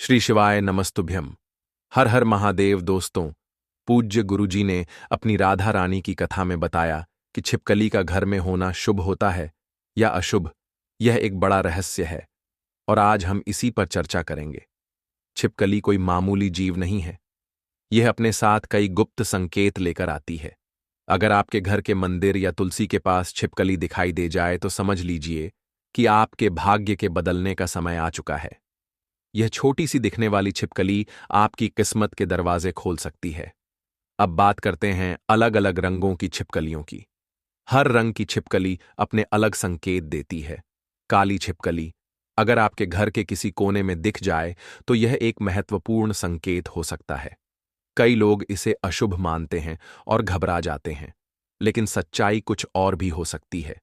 श्री शिवाय नमस्तुभ्यम। हर हर महादेव। दोस्तों, पूज्य गुरुजी ने अपनी राधा रानी की कथा में बताया कि छिपकली का घर में होना शुभ होता है या अशुभ। यह एक बड़ा रहस्य है और आज हम इसी पर चर्चा करेंगे। छिपकली कोई मामूली जीव नहीं है। यह अपने साथ कई गुप्त संकेत लेकर आती है। अगर आपके घर के मंदिर या तुलसी के पास छिपकली दिखाई दे जाए तो समझ लीजिए कि आपके भाग्य के बदलने का समय आ चुका है। यह छोटी सी दिखने वाली छिपकली आपकी किस्मत के दरवाजे खोल सकती है। अब बात करते हैं अलग अलग रंगों की छिपकलियों की। हर रंग की छिपकली अपने अलग संकेत देती है। काली छिपकली अगर आपके घर के किसी कोने में दिख जाए तो यह एक महत्वपूर्ण संकेत हो सकता है। कई लोग इसे अशुभ मानते हैं और घबरा जाते हैं, लेकिन सच्चाई कुछ और भी हो सकती है।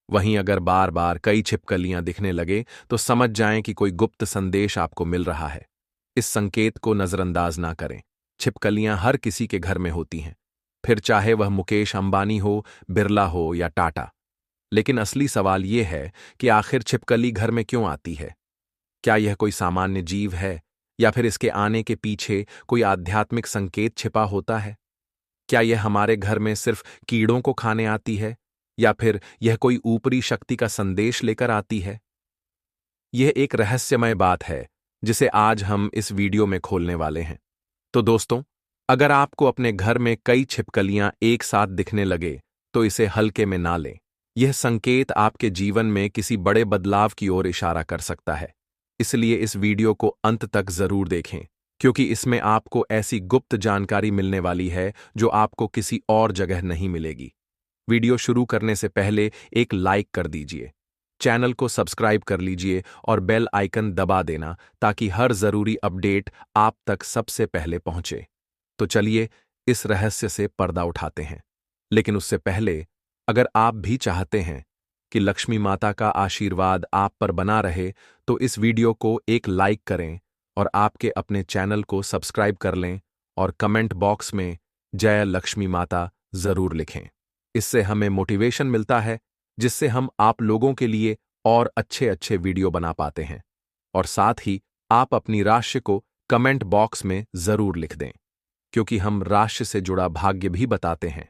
वहीं अगर बार बार कई छिपकलियां दिखने लगे तो समझ जाएं कि कोई गुप्त संदेश आपको मिल रहा है। इस संकेत को नजरअंदाज ना करें। छिपकलियां हर किसी के घर में होती हैं, फिर चाहे वह मुकेश अंबानी हो, बिरला हो या टाटा। लेकिन असली सवाल यह है कि आखिर छिपकली घर में क्यों आती है? क्या यह कोई सामान्य जीव है या फिर इसके आने के पीछे कोई आध्यात्मिक संकेत छिपा होता है? क्या यह हमारे घर में सिर्फ कीड़ों को खाने आती है या फिर यह कोई ऊपरी शक्ति का संदेश लेकर आती है? यह एक रहस्यमय बात है जिसे आज हम इस वीडियो में खोलने वाले हैं। तो दोस्तों, अगर आपको अपने घर में कई छिपकलियां एक साथ दिखने लगे तो इसे हल्के में ना लें। यह संकेत आपके जीवन में किसी बड़े बदलाव की ओर इशारा कर सकता है। इसलिए इस वीडियो को अंत तक जरूर देखें, क्योंकि इसमें आपको ऐसी गुप्त जानकारी मिलने वाली है जो आपको किसी और जगह नहीं मिलेगी। वीडियो शुरू करने से पहले एक लाइक कर दीजिए, चैनल को सब्सक्राइब कर लीजिए और बेल आइकन दबा देना ताकि हर जरूरी अपडेट आप तक सबसे पहले पहुंचे। तो चलिए इस रहस्य से पर्दा उठाते हैं। लेकिन उससे पहले, अगर आप भी चाहते हैं कि लक्ष्मी माता का आशीर्वाद आप पर बना रहे तो इस वीडियो को एक लाइक करें और आपके अपने चैनल को सब्सक्राइब कर लें और कमेंट बॉक्स में जय लक्ष्मी माता जरूर लिखें। इससे हमें मोटिवेशन मिलता है, जिससे हम आप लोगों के लिए और अच्छे अच्छे वीडियो बना पाते हैं। और साथ ही आप अपनी राशि को कमेंट बॉक्स में जरूर लिख दें, क्योंकि हम राशि से जुड़ा भाग्य भी बताते हैं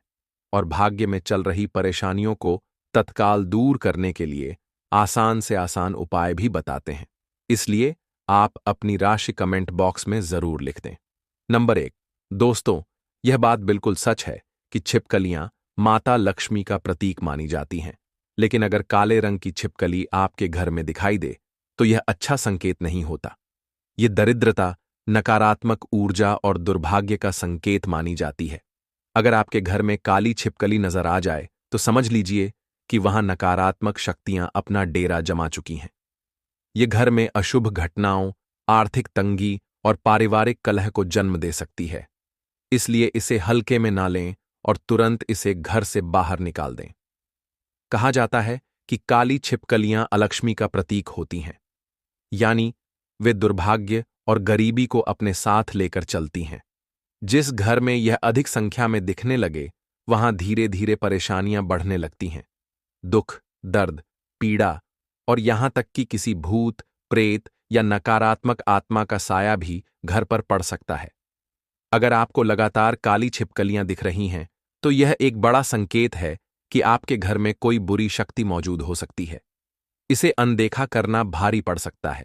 और भाग्य में चल रही परेशानियों को तत्काल दूर करने के लिए आसान से आसान उपाय भी बताते हैं। इसलिए आप अपनी राशि कमेंट बॉक्स में जरूर लिख दें। नंबर 1, दोस्तों, यह बात बिल्कुल सच है कि छिपकलियां माता लक्ष्मी का प्रतीक मानी जाती हैं। लेकिन अगर काले रंग की छिपकली आपके घर में दिखाई दे तो यह अच्छा संकेत नहीं होता। यह दरिद्रता, नकारात्मक ऊर्जा और दुर्भाग्य का संकेत मानी जाती है। अगर आपके घर में काली छिपकली नजर आ जाए तो समझ लीजिए कि वहां नकारात्मक शक्तियां अपना डेरा जमा चुकी हैं। यह घर में अशुभ घटनाओं, आर्थिक तंगी और पारिवारिक कलह को जन्म दे सकती है। इसलिए इसे हल्के में ना लें और तुरंत इसे घर से बाहर निकाल दें। कहा जाता है कि काली छिपकलियां अलक्ष्मी का प्रतीक होती हैं, यानी वे दुर्भाग्य और गरीबी को अपने साथ लेकर चलती हैं। जिस घर में यह अधिक संख्या में दिखने लगे वहां धीरे धीरे परेशानियां बढ़ने लगती हैं। दुख, दर्द, पीड़ा और यहां तक कि किसी भूत, प्रेत या नकारात्मक आत्मा का साया भी घर पर पड़ सकता है। अगर आपको लगातार काली छिपकलियां दिख रही हैं तो यह एक बड़ा संकेत है कि आपके घर में कोई बुरी शक्ति मौजूद हो सकती है। इसे अनदेखा करना भारी पड़ सकता है।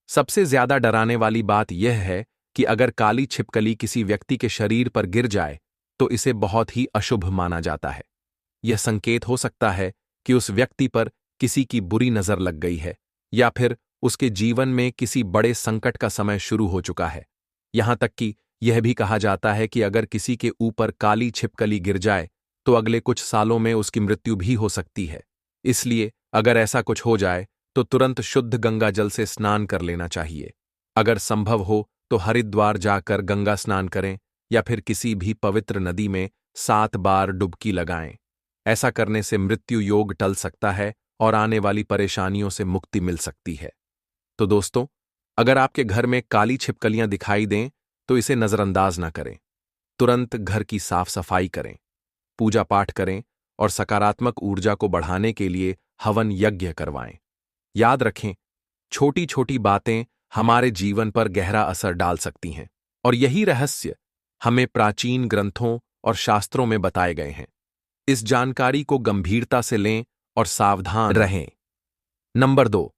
सबसे ज्यादा डराने वाली बात यह है कि अगर काली छिपकली किसी व्यक्ति के शरीर पर गिर जाए तो इसे बहुत ही अशुभ माना जाता है। यह संकेत हो सकता है कि उस व्यक्ति पर किसी की बुरी नजर लग गई है या फिर उसके जीवन में किसी बड़े संकट का समय शुरू हो चुका है। यहां तक कि यह भी कहा जाता है कि अगर किसी के ऊपर काली छिपकली गिर जाए तो अगले कुछ सालों में उसकी मृत्यु भी हो सकती है। इसलिए अगर ऐसा कुछ हो जाए तो तुरंत शुद्ध गंगा जल से स्नान कर लेना चाहिए। अगर संभव हो तो हरिद्वार जाकर गंगा स्नान करें या फिर किसी भी पवित्र नदी में 7 बार डुबकी लगाएं। ऐसा करने से मृत्यु योग टल सकता है और आने वाली परेशानियों से मुक्ति मिल सकती है। तो दोस्तों, अगर आपके घर में काली छिपकलियां दिखाई दें तो इसे नजरअंदाज ना करें। तुरंत घर की साफ सफाई करें, पूजा पाठ करें और सकारात्मक ऊर्जा को बढ़ाने के लिए हवन यज्ञ करवाएं। याद रखें, छोटी छोटी बातें हमारे जीवन पर गहरा असर डाल सकती हैं। और यही रहस्य हमें प्राचीन ग्रंथों और शास्त्रों में बताए गए हैं। इस जानकारी को गंभीरता से लें और सावधान रहें। नंबर 2,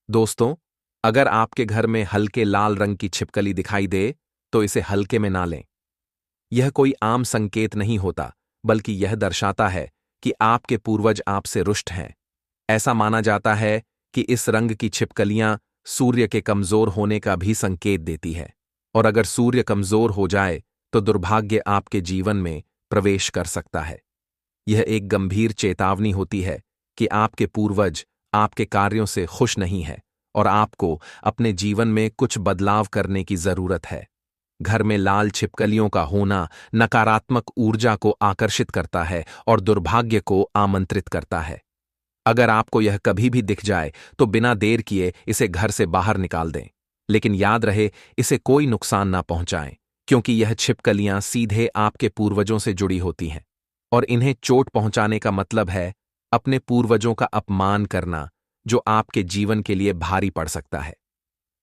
दोस्तों, अगर आपके घर में हल्के लाल रंग की छिपकली दिखाई दे, तो इसे हल्के में ना लें। यह कोई आम संकेत नहीं होता, बल्कि यह दर्शाता है कि आपके पूर्वज आपसे रुष्ट हैं। ऐसा माना जाता है कि इस रंग की छिपकलियां सूर्य के कमजोर होने का भी संकेत देती है, और अगर सूर्य कमजोर हो जाए तो दुर्भाग्य आपके जीवन में प्रवेश कर सकता है। यह एक गंभीर चेतावनी होती है कि आपके पूर्वज आपके कार्यों से खुश नहीं है और आपको अपने जीवन में कुछ बदलाव करने की जरूरत है। घर में लाल छिपकलियों का होना नकारात्मक ऊर्जा को आकर्षित करता है और दुर्भाग्य को आमंत्रित करता है। अगर आपको यह कभी भी दिख जाए तो बिना देर किए इसे घर से बाहर निकाल दें। लेकिन याद रहे, इसे कोई नुकसान ना पहुंचाएं, क्योंकि यह छिपकलियां सीधे आपके पूर्वजों से जुड़ी होती हैं और इन्हें चोट पहुंचाने का मतलब है अपने पूर्वजों का अपमान करना, जो आपके जीवन के लिए भारी पड़ सकता है।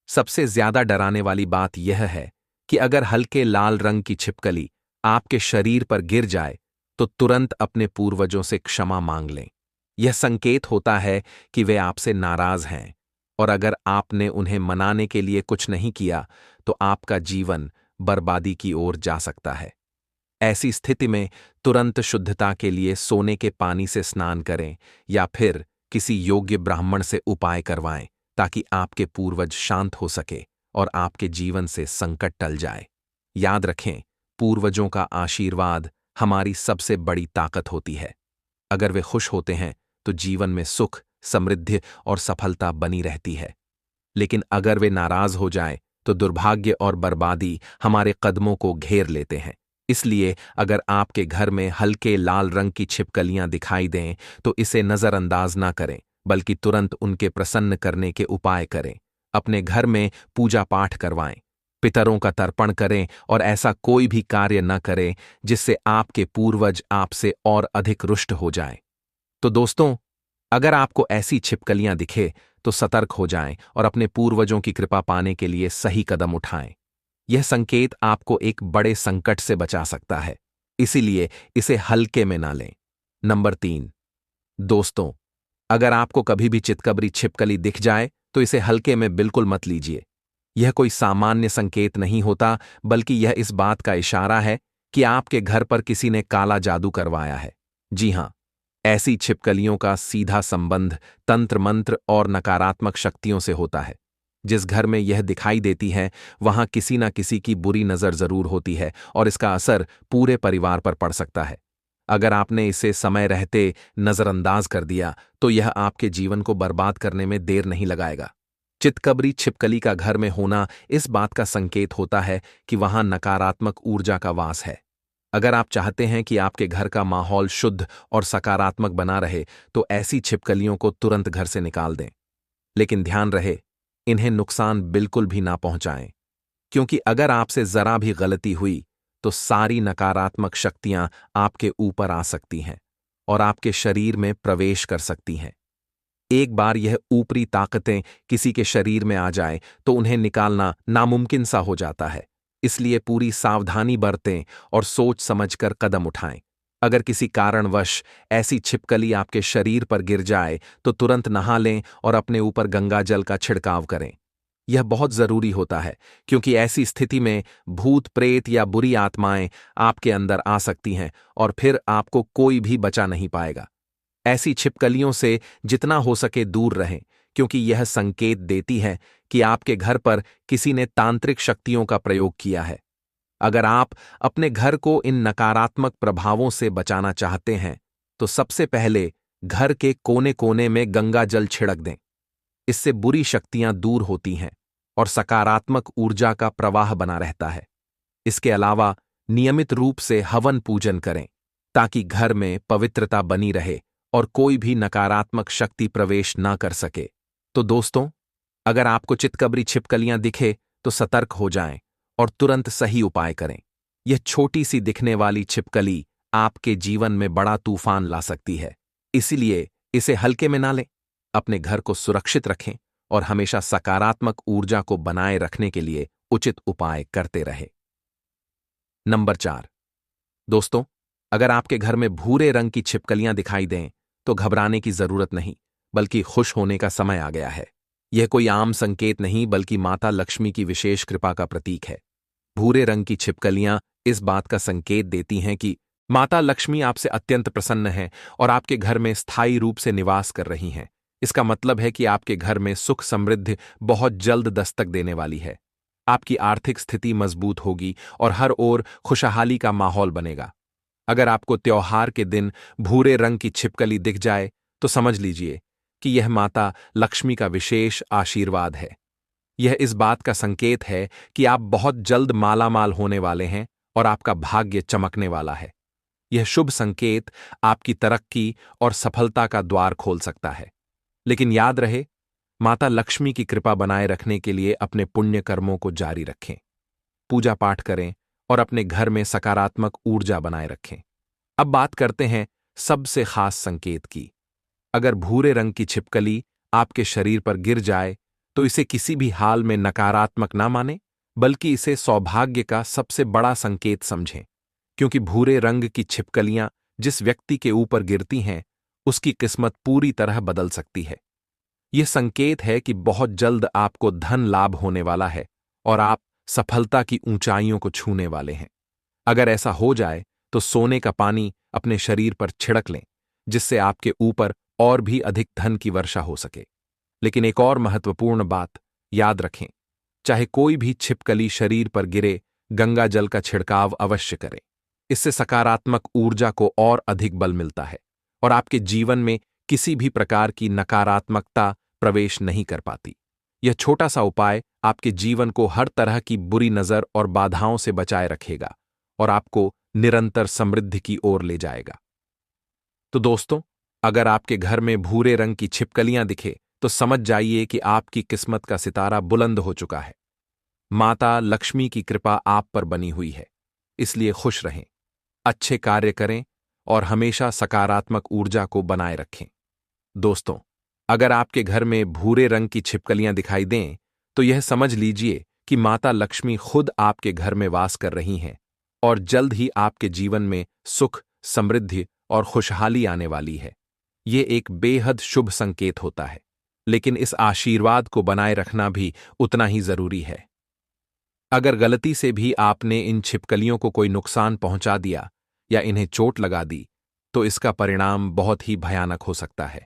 सबसे ज्यादा डराने वाली बात यह है कि अगर हल्के लाल रंग की छिपकली आपके शरीर पर गिर जाए तो तुरंत अपने पूर्वजों से क्षमा मांग लें। यह संकेत होता है कि वे आपसे नाराज हैं, और अगर आपने उन्हें मनाने के लिए कुछ नहीं किया तो आपका जीवन बर्बादी की ओर जा सकता है। ऐसी स्थिति में तुरंत शुद्धता के लिए सोने के पानी से स्नान करें या फिर किसी योग्य ब्राह्मण से उपाय करवाएं, ताकि आपके पूर्वज शांत हो सके और आपके जीवन से संकट टल जाए। याद रखें, पूर्वजों का आशीर्वाद हमारी सबसे बड़ी ताकत होती है। अगर वे खुश होते हैं तो जीवन में सुख, समृद्धि और सफलता बनी रहती है। लेकिन अगर वे नाराज हो जाएं तो दुर्भाग्य और बर्बादी हमारे कदमों को घेर लेते हैं। इसलिए अगर आपके घर में हल्के लाल रंग की छिपकलियां दिखाई दें तो इसे नजरअंदाज ना करें, बल्कि तुरंत उनके प्रसन्न करने के उपाय करें। अपने घर में पूजा पाठ करवाएं, पितरों का तर्पण करें और ऐसा कोई भी कार्य न करें जिससे आपके पूर्वज आपसे और अधिक रुष्ट हो जाएं। तो दोस्तों, अगर आपको ऐसी छिपकलियां दिखे तो सतर्क हो जाएं और अपने पूर्वजों की कृपा पाने के लिए सही कदम उठाएं। यह संकेत आपको एक बड़े संकट से बचा सकता है, इसीलिए इसे हल्के में ना लें। नंबर 3, दोस्तों, अगर आपको कभी भी चितकबरी छिपकली दिख जाए तो इसे हल्के में बिल्कुल मत लीजिए। यह कोई सामान्य संकेत नहीं होता, बल्कि यह इस बात का इशारा है कि आपके घर पर किसी ने काला जादू करवाया है। जी हां, ऐसी छिपकलियों का सीधा संबंध तंत्र मंत्र और नकारात्मक शक्तियों से होता है। जिस घर में यह दिखाई देती है वहां किसी न किसी की बुरी नजर जरूर होती है और इसका असर पूरे परिवार पर पड़ सकता है। अगर आपने इसे समय रहते नजरअंदाज कर दिया तो यह आपके जीवन को बर्बाद करने में देर नहीं लगाएगा। चितकबरी छिपकली का घर में होना इस बात का संकेत होता है कि वहां नकारात्मक ऊर्जा का वास है। अगर आप चाहते हैं कि आपके घर का माहौल शुद्ध और सकारात्मक बना रहे तो ऐसी छिपकलियों को तुरंत घर से निकाल दें। लेकिन ध्यान रहे, इन्हें नुकसान बिल्कुल भी ना पहुंचाएं, क्योंकि अगर आपसे जरा भी गलती हुई तो सारी नकारात्मक शक्तियां आपके ऊपर आ सकती हैं और आपके शरीर में प्रवेश कर सकती हैं। एक बार यह ऊपरी ताकतें किसी के शरीर में आ जाए तो उन्हें निकालना नामुमकिन सा हो जाता है। इसलिए पूरी सावधानी बरतें और सोच समझकर कदम उठाएं। अगर किसी कारणवश ऐसी छिपकली आपके शरीर पर गिर जाए तो तुरंत नहा लें और अपने ऊपर गंगा जल का छिड़काव करें। यह बहुत जरूरी होता है, क्योंकि ऐसी स्थिति में भूत प्रेत या बुरी आत्माएं आपके अंदर आ सकती हैं और फिर आपको कोई भी बचा नहीं पाएगा। ऐसी छिपकलियों से जितना हो सके दूर रहें, क्योंकि यह संकेत देती है कि आपके घर पर किसी ने तांत्रिक शक्तियों का प्रयोग किया है। अगर आप अपने घर को इन नकारात्मक प्रभावों से बचाना चाहते हैं तो सबसे पहले घर के कोने कोने में गंगा जल छिड़क दें। इससे बुरी शक्तियां दूर होती हैं और सकारात्मक ऊर्जा का प्रवाह बना रहता है। इसके अलावा नियमित रूप से हवन पूजन करें, ताकि घर में पवित्रता बनी रहे और कोई भी नकारात्मक शक्ति प्रवेश न कर सके। तो दोस्तों, अगर आपको चितकबरी छिपकलियां दिखे तो सतर्क हो जाएं और तुरंत सही उपाय करें। यह छोटी सी दिखने वाली छिपकली आपके जीवन में बड़ा तूफान ला सकती है, इसलिए इसे हल्के में ना लें। अपने घर को सुरक्षित रखें और हमेशा सकारात्मक ऊर्जा को बनाए रखने के लिए उचित उपाय करते रहे। नंबर 4। दोस्तों, अगर आपके घर में भूरे रंग की छिपकलियां दिखाई दें तो घबराने की जरूरत नहीं, बल्कि खुश होने का समय आ गया है। यह कोई आम संकेत नहीं, बल्कि माता लक्ष्मी की विशेष कृपा का प्रतीक है। भूरे रंग की छिपकलियां इस बात का संकेत देती हैं कि माता लक्ष्मी आपसे अत्यंत प्रसन्न है और आपके घर में स्थायी रूप से निवास कर रही हैं। इसका मतलब है कि आपके घर में सुख समृद्धि बहुत जल्द दस्तक देने वाली है। आपकी आर्थिक स्थिति मजबूत होगी और हर ओर खुशहाली का माहौल बनेगा। अगर आपको त्योहार के दिन भूरे रंग की छिपकली दिख जाए तो समझ लीजिए कि यह माता लक्ष्मी का विशेष आशीर्वाद है। यह इस बात का संकेत है कि आप बहुत जल्द मालामाल होने वाले हैं और आपका भाग्य चमकने वाला है। यह शुभ संकेत आपकी तरक्की और सफलता का द्वार खोल सकता है। लेकिन याद रहे, माता लक्ष्मी की कृपा बनाए रखने के लिए अपने पुण्य कर्मों को जारी रखें, पूजा पाठ करें और अपने घर में सकारात्मक ऊर्जा बनाए रखें। अब बात करते हैं सबसे खास संकेत की। अगर भूरे रंग की छिपकली आपके शरीर पर गिर जाए तो इसे किसी भी हाल में नकारात्मक ना माने, बल्कि इसे सौभाग्य का सबसे बड़ा संकेत समझें, क्योंकि भूरे रंग की छिपकलियां जिस व्यक्ति के ऊपर गिरती हैं उसकी किस्मत पूरी तरह बदल सकती है। यह संकेत है कि बहुत जल्द आपको धन लाभ होने वाला है और आप सफलता की ऊंचाइयों को छूने वाले हैं। अगर ऐसा हो जाए तो सोने का पानी अपने शरीर पर छिड़क लें, जिससे आपके ऊपर और भी अधिक धन की वर्षा हो सके। लेकिन एक और महत्वपूर्ण बात याद रखें, चाहे कोई भी छिपकली शरीर पर गिरे, गंगा जल का छिड़काव अवश्य करें। इससे सकारात्मक ऊर्जा को और अधिक बल मिलता है और आपके जीवन में किसी भी प्रकार की नकारात्मकता प्रवेश नहीं कर पाती। यह छोटा सा उपाय आपके जीवन को हर तरह की बुरी नजर और बाधाओं से बचाए रखेगा और आपको निरंतर समृद्धि की ओर ले जाएगा। तो दोस्तों, अगर आपके घर में भूरे रंग की छिपकलियां दिखे तो समझ जाइए कि आपकी किस्मत का सितारा बुलंद हो चुका है। माता लक्ष्मी की कृपा आप पर बनी हुई है, इसलिए खुश रहें, अच्छे कार्य करें और हमेशा सकारात्मक ऊर्जा को बनाए रखें। दोस्तों, अगर आपके घर में भूरे रंग की छिपकलियां दिखाई दें तो यह समझ लीजिए कि माता लक्ष्मी खुद आपके घर में वास कर रही हैं और जल्द ही आपके जीवन में सुख, समृद्धि और खुशहाली आने वाली है। ये एक बेहद शुभ संकेत होता है, लेकिन इस आशीर्वाद को बनाए रखना भी उतना ही जरूरी है। अगर गलती से भी आपने इन छिपकलियों को कोई नुकसान पहुंचा दिया या इन्हें चोट लगा दी तो इसका परिणाम बहुत ही भयानक हो सकता है।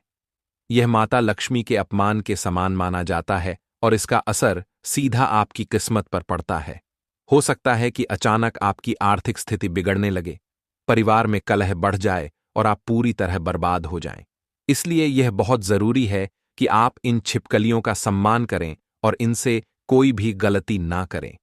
यह माता लक्ष्मी के अपमान के समान माना जाता है और इसका असर सीधा आपकी किस्मत पर पड़ता है। हो सकता है कि अचानक आपकी आर्थिक स्थिति बिगड़ने लगे, परिवार में कलह बढ़ जाए और आप पूरी तरह बर्बाद हो जाएं। इसलिए यह बहुत जरूरी है कि आप इन छिपकलियों का सम्मान करें और इनसे कोई भी गलती ना करें।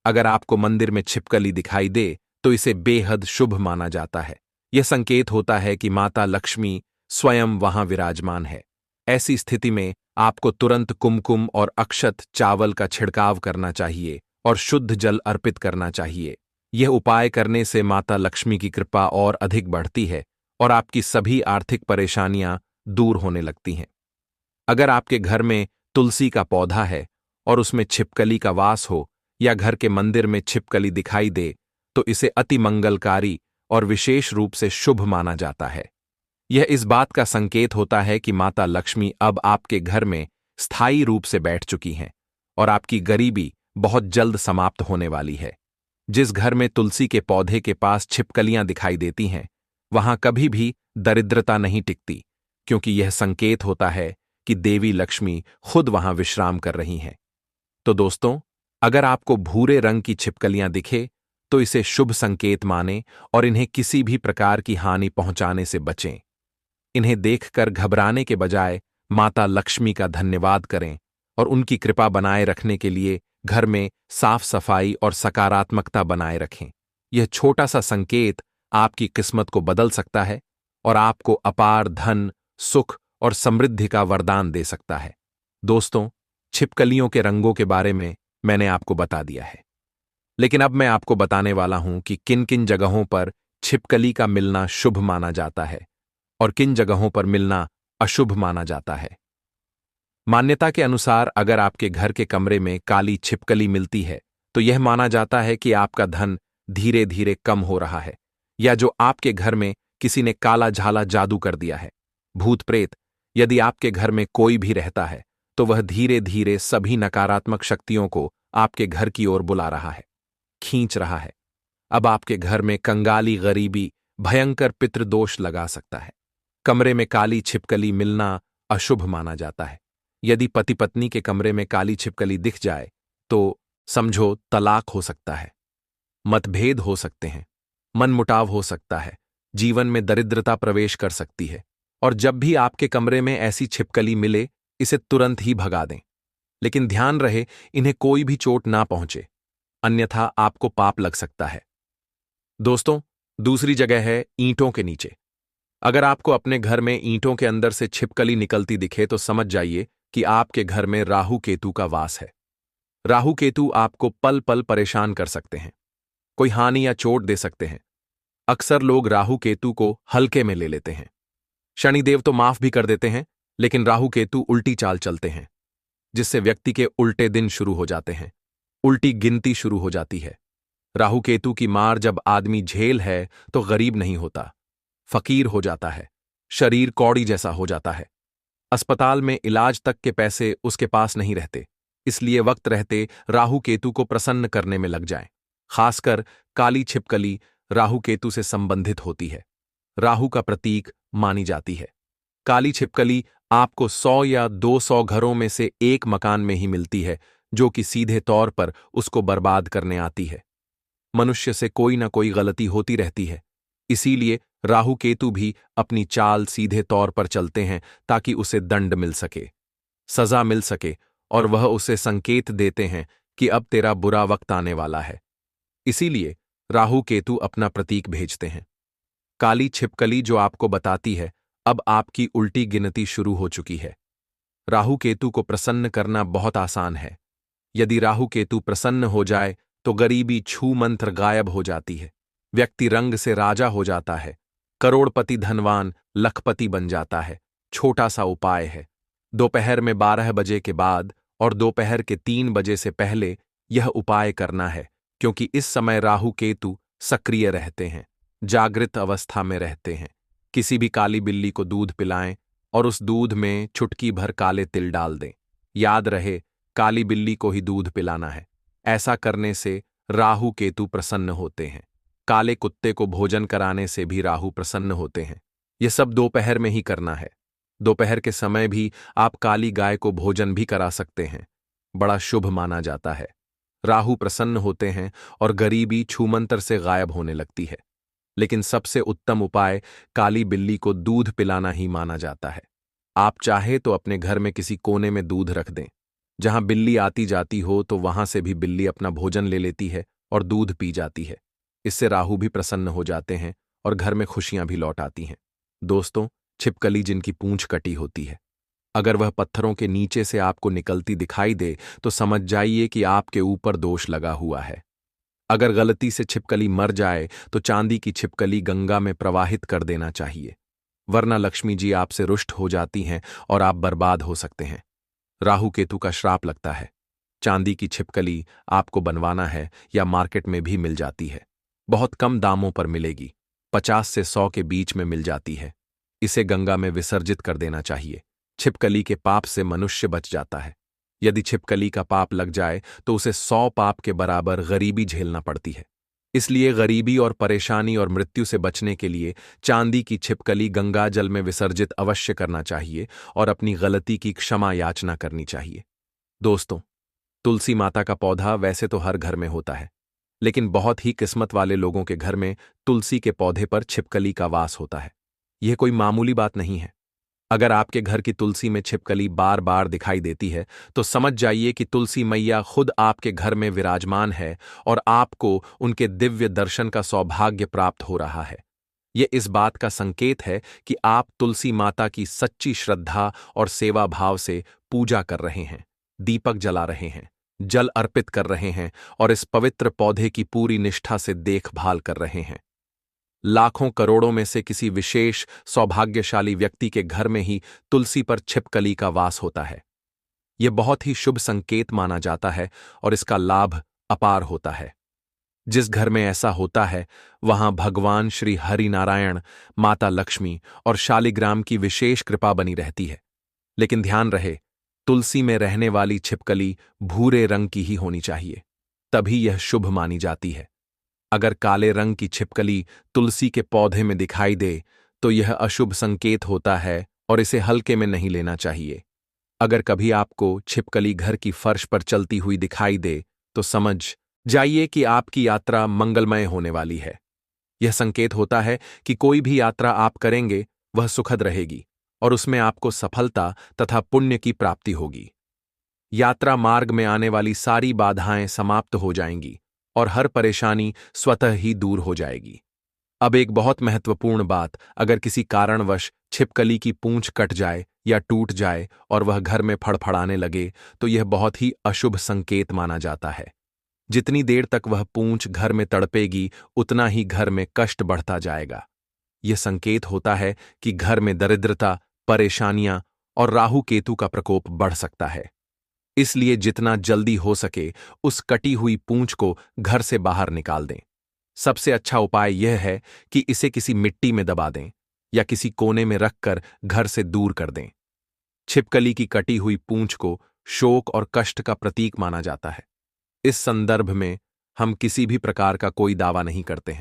अगर आपको मंदिर में छिपकली दिखाई दे तो इसे बेहद शुभ माना जाता है। यह संकेत होता है कि माता लक्ष्मी स्वयं वहां विराजमान है। ऐसी स्थिति में आपको तुरंत कुमकुम और अक्षत चावल का छिड़काव करना चाहिए और शुद्ध जल अर्पित करना चाहिए। यह उपाय करने से माता लक्ष्मी की कृपा और अधिक बढ़ती है और आपकी सभी आर्थिक परेशानियां दूर होने लगती हैं। अगर आपके घर में तुलसी का पौधा है और उसमें छिपकली का वास हो या घर के मंदिर में छिपकली दिखाई दे तो इसे अति मंगलकारी और विशेष रूप से शुभ माना जाता है। यह इस बात का संकेत होता है कि माता लक्ष्मी अब आपके घर में स्थायी रूप से बैठ चुकी हैं और आपकी गरीबी बहुत जल्द समाप्त होने वाली है। जिस घर में तुलसी के पौधे के पास छिपकलियां दिखाई देती हैं, वहां कभी भी दरिद्रता नहीं टिकती, क्योंकि यह संकेत होता है कि देवी लक्ष्मी खुद वहां विश्राम कर रही हैं। तो दोस्तों, अगर आपको भूरे रंग की छिपकलियां दिखे तो इसे शुभ संकेत माने और इन्हें किसी भी प्रकार की हानि पहुंचाने से बचें। इन्हें देखकर घबराने के बजाय माता लक्ष्मी का धन्यवाद करें और उनकी कृपा बनाए रखने के लिए घर में साफ सफाई और सकारात्मकता बनाए रखें। यह छोटा सा संकेत आपकी किस्मत को बदल सकता है और आपको अपार धन, सुख और समृद्धि का वरदान दे सकता है। दोस्तों, छिपकलियों के रंगों के बारे में मैंने आपको बता दिया है, लेकिन अब मैं आपको बताने वाला हूं कि किन किन जगहों पर छिपकली का मिलना शुभ माना जाता है और किन जगहों पर मिलना अशुभ माना जाता है। मान्यता के अनुसार अगर आपके घर के कमरे में काली छिपकली मिलती है तो यह माना जाता है कि आपका धन धीरे धीरे कम हो रहा है, या जो आपके घर में किसी ने काला झाला जादू कर दिया है। भूत प्रेत यदि आपके घर में कोई भी रहता है तो वह धीरे धीरे सभी नकारात्मक शक्तियों को आपके घर की ओर बुला रहा है, खींच रहा है। अब आपके घर में कंगाली, गरीबी, भयंकर पितृदोष लगा सकता है। कमरे में काली छिपकली मिलना अशुभ माना जाता है। यदि पति पत्नी के कमरे में काली छिपकली दिख जाए तो समझो तलाक हो सकता है, मतभेद हो सकते हैं, मनमुटाव हो सकता है, जीवन में दरिद्रता प्रवेश कर सकती है। और जब भी आपके कमरे में ऐसी छिपकली मिले, इसे तुरंत ही भगा दें। लेकिन ध्यान रहे, इन्हें कोई भी चोट ना पहुंचे, अन्यथा आपको पाप लग सकता है। दोस्तों, दूसरी जगह है ईंटों के नीचे। अगर आपको अपने घर में ईंटों के अंदर से छिपकली निकलती दिखे तो समझ जाइए कि आपके घर में राहु केतु का वास है। राहु केतु आपको पल पल परेशान कर सकते हैं, कोई हानि या चोट दे सकते हैं। अक्सर लोग राहु केतु को हल्के में ले लेते हैं। शनिदेव तो माफ भी कर देते हैं, लेकिन राहु केतु उल्टी चाल चलते हैं, जिससे व्यक्ति के उल्टे दिन शुरू हो जाते हैं, उल्टी गिनती शुरू हो जाती है। राहु केतु की मार जब आदमी झेल है तो गरीब नहीं होता, फकीर हो जाता है, शरीर कौड़ी जैसा हो जाता है। अस्पताल में इलाज तक के पैसे उसके पास नहीं रहते। इसलिए वक्त रहते राहु केतु को प्रसन्न करने में लग जाएं। खासकर काली छिपकली राहु केतु से संबंधित होती है, राहु का प्रतीक मानी जाती है। काली छिपकली आपको 100 या 200 घरों में से एक मकान में ही मिलती है, जो कि सीधे तौर पर उसको बर्बाद करने आती है। मनुष्य से कोई ना कोई गलती होती रहती है, इसीलिए राहु केतु भी अपनी चाल सीधे तौर पर चलते हैं ताकि उसे दंड मिल सके, सजा मिल सके, और वह उसे संकेत देते हैं कि अब तेरा बुरा वक्त आने वाला है। इसीलिए राहु केतु अपना प्रतीक भेजते हैं। काली छिपकली जो आपको बताती है अब आपकी उल्टी गिनती शुरू हो चुकी है। राहु केतु को प्रसन्न करना बहुत आसान है। यदि राहु केतु प्रसन्न हो जाए तो गरीबी छू मंत्र गायब हो जाती है, व्यक्ति रंग से राजा हो जाता है, करोड़पति धनवान लखपति बन जाता है। छोटा सा उपाय है, दोपहर में 12 बजे के बाद और दोपहर के 3 बजे से पहले यह उपाय करना है, क्योंकि इस समय राहु केतु सक्रिय रहते हैं, जागृत अवस्था में रहते हैं। किसी भी काली बिल्ली को दूध पिलाएं और उस दूध में चुटकी भर काले तिल डाल दें। याद रहे, काली बिल्ली को ही दूध पिलाना है। ऐसा करने से राहु केतु प्रसन्न होते हैं। काले कुत्ते को भोजन कराने से भी राहु प्रसन्न होते हैं। यह सब दोपहर में ही करना है। दोपहर के समय भी आप काली गाय को भोजन भी करा सकते हैं, बड़ा शुभ माना जाता है। राहु प्रसन्न होते हैं और गरीबी छूमंतर से गायब होने लगती है। लेकिन सबसे उत्तम उपाय काली बिल्ली को दूध पिलाना ही माना जाता है। आप चाहे तो अपने घर में किसी कोने में दूध रख दें, जहां बिल्ली आती जाती हो, तो वहां से भी बिल्ली अपना भोजन ले लेती है और दूध पी जाती है। इससे राहु भी प्रसन्न हो जाते हैं और घर में खुशियां भी लौट आती हैं। दोस्तों, छिपकली जिनकी पूंछ कटी होती है, अगर वह पत्थरों के नीचे से आपको निकलती दिखाई दे तो समझ जाइए कि आपके ऊपर दोष लगा हुआ है। अगर गलती से छिपकली मर जाए तो चांदी की छिपकली गंगा में प्रवाहित कर देना चाहिए, वरना लक्ष्मी जी आपसे रुष्ट हो जाती हैं और आप बर्बाद हो सकते हैं। राहु केतु का श्राप लगता है। चांदी की छिपकली आपको बनवाना है या मार्केट में भी मिल जाती है, बहुत कम दामों पर मिलेगी, 50 से 100 के बीच में मिल जाती है। इसे गंगा में विसर्जित कर देना चाहिए। छिपकली के पाप से मनुष्य बच जाता है। यदि छिपकली का पाप लग जाए तो उसे 100 पाप के बराबर गरीबी झेलना पड़ती है। इसलिए गरीबी और परेशानी और मृत्यु से बचने के लिए चांदी की छिपकली गंगा जल में विसर्जित अवश्य करना चाहिए और अपनी गलती की क्षमा याचना करनी चाहिए। दोस्तों, तुलसी माता का पौधा वैसे तो हर घर में होता है, लेकिन बहुत ही किस्मत वाले लोगों के घर में तुलसी के पौधे पर छिपकली का वास होता है। यह कोई मामूली बात नहीं है। अगर आपके घर की तुलसी में छिपकली बार बार दिखाई देती है तो समझ जाइए कि तुलसी मैया खुद आपके घर में विराजमान है और आपको उनके दिव्य दर्शन का सौभाग्य प्राप्त हो रहा है। यह इस बात का संकेत है कि आप तुलसी माता की सच्ची श्रद्धा और सेवा भाव से पूजा कर रहे हैं, दीपक जला रहे हैं, जल अर्पित कर रहे हैं और इस पवित्र पौधे की पूरी निष्ठा से देखभाल कर रहे हैं। लाखों करोड़ों में से किसी विशेष सौभाग्यशाली व्यक्ति के घर में ही तुलसी पर छिपकली का वास होता है। यह बहुत ही शुभ संकेत माना जाता है और इसका लाभ अपार होता है। जिस घर में ऐसा होता है वहां भगवान श्री हरि नारायण, माता लक्ष्मी और शालिग्राम की विशेष कृपा बनी रहती है। लेकिन ध्यान रहे, तुलसी में रहने वाली छिपकली भूरे रंग की ही होनी चाहिए, तभी यह शुभ मानी जाती है। अगर काले रंग की छिपकली तुलसी के पौधे में दिखाई दे तो यह अशुभ संकेत होता है और इसे हल्के में नहीं लेना चाहिए। अगर कभी आपको छिपकली घर की फर्श पर चलती हुई दिखाई दे तो समझ जाइए कि आपकी यात्रा मंगलमय होने वाली है। यह संकेत होता है कि कोई भी यात्रा आप करेंगे वह सुखद रहेगी और उसमें आपको सफलता तथा पुण्य की प्राप्ति होगी। यात्रा मार्ग में आने वाली सारी बाधाएं समाप्त हो जाएंगी और हर परेशानी स्वतः ही दूर हो जाएगी। अब एक बहुत महत्वपूर्ण बात, अगर किसी कारणवश छिपकली की पूंछ कट जाए या टूट जाए और वह घर में फड़फड़ाने लगे तो यह बहुत ही अशुभ संकेत माना जाता है। जितनी देर तक वह पूंछ घर में तड़पेगी उतना ही घर में कष्ट बढ़ता जाएगा। यह संकेत होता है कि घर में दरिद्रता, परेशानियां और राहु केतु का प्रकोप बढ़ सकता है। इसलिए जितना जल्दी हो सके उस कटी हुई पूंछ को घर से बाहर निकाल दें। सबसे अच्छा उपाय यह है कि इसे किसी मिट्टी में दबा दें या किसी कोने में रखकर घर से दूर कर दें। छिपकली की कटी हुई पूंछ को शोक और कष्ट का प्रतीक माना जाता है। इस संदर्भ में हम किसी भी प्रकार का कोई दावा नहीं करते हैं।